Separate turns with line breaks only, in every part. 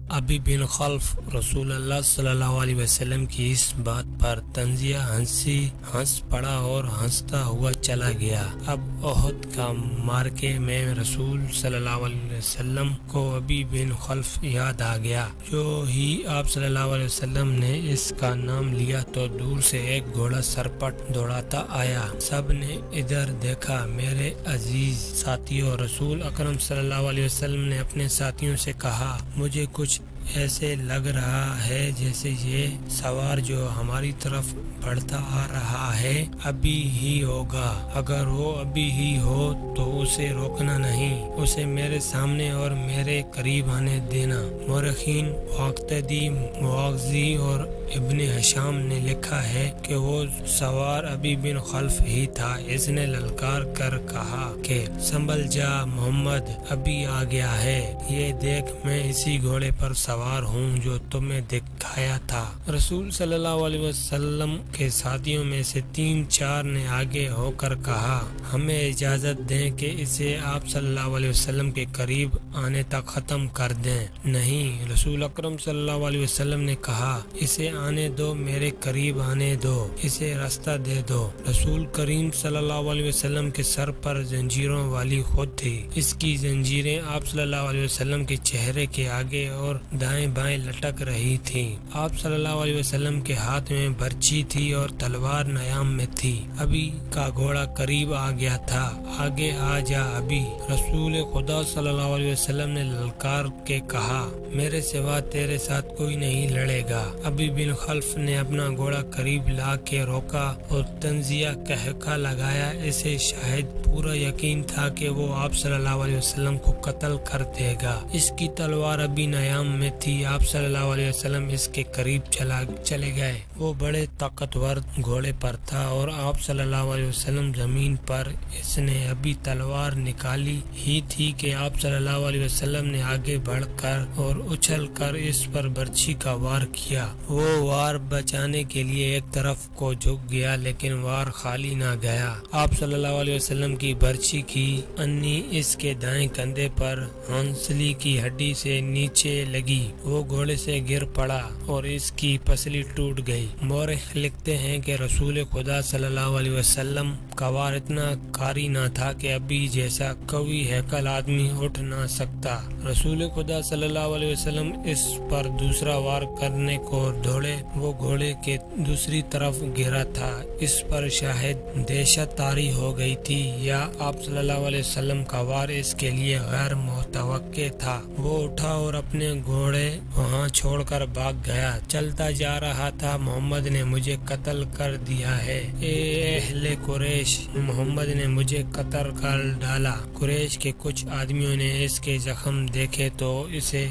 ابی بن خلف رسول اللہ صلی اللہ علیہ وسلم کی اس بات پر تنزیہ ہنس پڑا اور ہنستا ہوا چلا گیا۔ اب احد کا معرکے میں رسول صلی اللہ علیہ وسلم کو ابی بن خلف یاد آ گیا۔ جو ہی آپ صلی اللہ علیہ وسلم نے اس کا نام لیا تو دور سے ایک گھوڑا سرپٹ دوڑاتا آیا۔ سب نے ادھر دیکھا۔ میرے عزیز ساتھیوں، رسول اکرم صلی اللہ علیہ وسلم نے اپنے ساتھیوں سے کہا، مجھے کچھ ایسے لگ رہا ہے جیسے یہ سوار جو ہماری طرف بڑھتا آ رہا ہے ابھی ہی ہوگا۔ اگر وہ ابھی ہی ہو تو اسے روکنا نہیں، اسے میرے سامنے اور میرے قریب آنے دینا۔ مورخین واقدی، مواغزی اور ابن ہشام نے لکھا ہے کہ وہ سوار ابی بن خلف ہی تھا۔ اس نے للکار کر کہا کہ سنبھل جا محمد، ابھی آ گیا ہے، یہ دیکھ میں اسی گھوڑے پر سوار ہوں جو تمہیں دکھایا تھا۔ رسول صلی اللہ علیہ وسلم کے ساتھیوں میں سے 3-4 نے آگے ہو کر کہا، ہمیں اجازت دیں کہ اسے آپ صلی اللہ علیہ وسلم کے قریب آنے تک ختم کر دیں۔ نہیں، رسول اکرم صلی اللہ علیہ وسلم نے کہا، اسے آنے دو، میرے قریب آنے دو، اسے راستہ دے دو۔ رسول کریم صلی اللہ علیہ وسلم کے سر پر زنجیروں والی خود تھی۔ اس کی زنجیریں آپ صلی اللہ علیہ وسلم کے چہرے کے آگے اور دائیں بائیں لٹک رہی تھی۔ آپ صلی اللہ علیہ وسلم کے ہاتھ میں برچی تھی اور تلوار نیام میں تھی۔ ابھی کا گھوڑا قریب آ گیا تھا۔ آگے آ جا ابھی، رسول خدا صلی اللہ علیہ وسلم نے للکار کے کہا، میرے سوا تیرے ساتھ کوئی نہیں لڑے گا۔ ابی بن خلف نے اپنا گھوڑا قریب لا کے روکا اور تنزیہ کہکا لگایا۔ اسے شاید پورا یقین تھا کہ وہ آپ صلی اللہ علیہ وسلم کو قتل کر دے گا۔ اس کی تلوار ابھی نیام میں تھی۔ آپ صلی اللہ علیہ وسلم اس کے قریب چلے گئے۔ وہ بڑے طاقتور گھوڑے پر تھا اور آپ صلی اللہ علیہ وسلم زمین پر۔ اس نے ابھی تلوار نکالی ہی تھی کہ آپ صلی اللہ علیہ وسلم نے آگے بڑھ کر اور اچھل کر اس پر برچھی کا وار کیا۔ وہ وار بچانے کے لیے ایک طرف کو جھک گیا لیکن وار خالی نہ گیا۔ آپ صلی اللہ علیہ وسلم کی برچھی کی انی اس کے دائیں کندھے پر ہنسلی کی ہڈی سے نیچے لگی۔ وہ گھوڑے سے گر پڑا اور اس کی پسلی ٹوٹ گئی۔ مورخ لکھتے ہیں کہ رسول خدا صلی اللہ علیہ وسلم کا وار اتنا کاری نہ تھا کہ ابھی جیسا قوی ہیکل آدمی اٹھ نہ سکتا۔ رسول خدا صلی اللہ علیہ وسلم اس پر دوسرا وار کرنے کو دوڑے۔ وہ گھوڑے کے دوسری طرف گرا تھا۔ اس پر شاید دہشت طاری ہو گئی تھی یا آپ صلی اللہ علیہ وسلم کا وار اس کے لیے غیر متوقع تھا۔ وہ اٹھا اور اپنے گھوڑے وہاں چھوڑ کر بھاگ گیا۔ چلتا جا رہا تھا، محمد نے مجھے قتل کر دیا ہے، اے اہل قریش، محمد نے مجھے قتل کر ڈالا۔ قریش کے کچھ آدمیوں نے اس کے زخم دیکھے تو اسے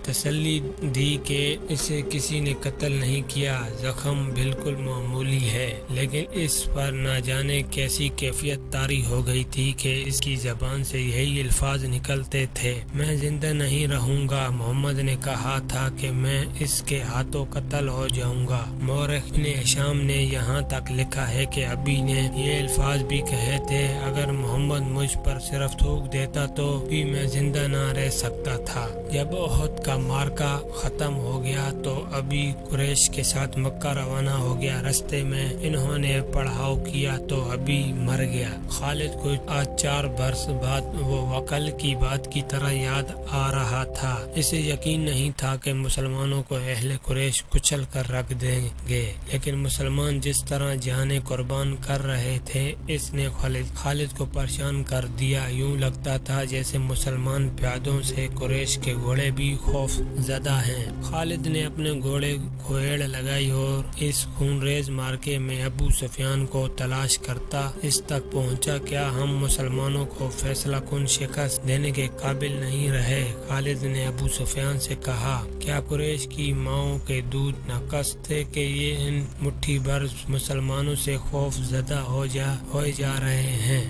تسلی دی کہ اسے کسی نے قتل نہیں کیا، زخم بالکل معمولی ہے۔ لیکن اس پر نہ جانے کیسی کیفیت طاری ہو گئی تھی کہ اس کی زبان سے یہی الفاظ نکلتے تھے، میں زندہ نہیں رہوں گا۔ محمد نے کہا تھا کہ میں اس کے ہاتھوں قتل ہو جاؤں گا۔ مورخ ابن ہشام نے یہاں تک لکھا ہے کہ ابی نے یہ الفاظ بھی کہے تھے، اگر محمد مجھ پر صرف تھوک دیتا تو بھی میں زندہ نہ رہ سکتا تھا۔ جب احد کا معرکہ ختم ہو گیا تو ابی قریش کے ساتھ مکہ روانہ ہو گیا۔ رستے میں انہوں نے پڑاؤ کیا تو ابی مر گیا۔ خالد کو آج 4 برس بعد وہ وکل کی بات کی طرح یاد آ رہا تھا۔ اسے یقین نہیں تھا کہ مسلمانوں کو اہل قریش کچل کر رکھ دیں گے، لیکن مسلمان جس طرح جانیں قربان کر رہے تھے اس نے خالد کو پریشان کر دیا۔ یوں لگتا تھا جیسے مسلمان پیادوں سے قریش کے گھوڑے بھی خوف زدہ ہیں۔ خالد نے اپنے گھوڑے کو ایڑ لگائی اور اس خونریز معرکے میں ابو سفیان کو تلاش کرتا اس تک پہنچا، کیا ہم مسلمانوں کو فیصلہ کن شکست دینے کے قابل نہیں رہے؟ خالد نے ابو سفیان سے کہا، کیا قریش کی ماؤں کے دودھ ناقص تھے کہ یہ ان مٹھی بھر مسلمانوں سے خوف زدہ ہو جا رہے ہیں؟